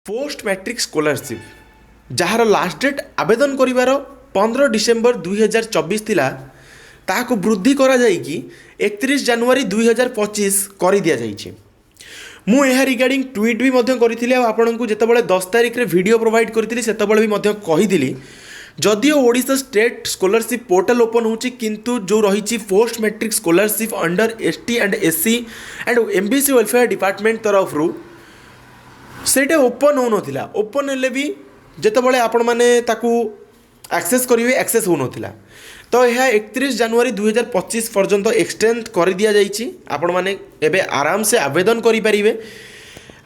Post matric scholarship जार last date आवेदन करिवार 15 डिसेम्बर 2024 थिला ताहाको वृद्धि करा जाइकी 31 जनवरी 2025 कर दिया जाइछि। मु यह रिगार्डिंग ट्वीट भी मध्य करी आपको जितेबाला 10 तारिख रे वीडियो प्रोवाइड करी सेतबेले भी मध्य कही जदिओ Odisha state scholarship portal open होची किंतु जो रही post matric scholarship under ST and SC and MBC welfare department तरफ सेटा ओपन हो नथिला। ओपन हेले भी जेतेबेले आपण माने ताकू एक्सेस करिवे एक्सेस हो नथिला। तो यह 31 जनवरी 2025 पर्यंत एक्सटेंड कर दिया जाइछि। आपण माने एबे आराम से आवेदन करि परिबे।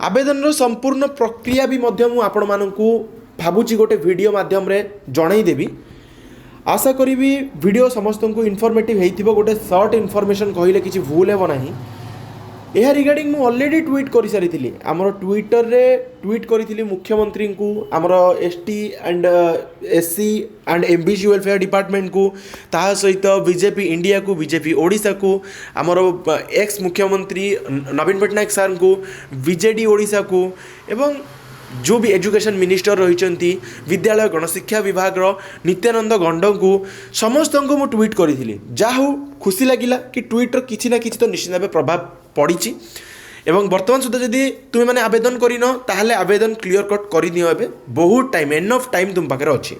आवेदन रो संपूर्ण प्रक्रिया भी मध्य मु आपण मानकू भाबुची गोटे वीडियो माध्यम रे जणाई देबी। आशा करी वीडियो समस्त को इनफॉर्मेटिव हेइथिबो। गोटे शॉर्ट इनफॉरमेशन कहिले किछि भूल हेबो नाही। यह रिगार्डिंग मु ऑलरेडी ट्वीट कर सारी आमर ट्विटर रे ट्वीट करी मुख्यमंत्री को आमर ST and SC and MBC welfare department को ता सहित बीजेपी इंडिया को बीजेपी ओडिशा को आमर एक्स मुख्यमंत्री नवीन पट्टनायक सार को बीजेडी ओडिशा को एवं जो भी एजुकेशन मिनिस्टर रही विद्यालय गणशिक्षा विभाग नित्यानंद गंड को समस्त को मु ट्वीट करी जहाँ खुशी लगिला कि ट्वीटर किसी ना किसी तो निश्चित भाव प्रभाव पड़ी। एवं वर्तमान सुधा जदि तुम्हें मैंने आवेदन करन ताहले आवेदन क्लियर कट कर बहुत टाइम एनफ टाइम तुम पाखे अच्छी।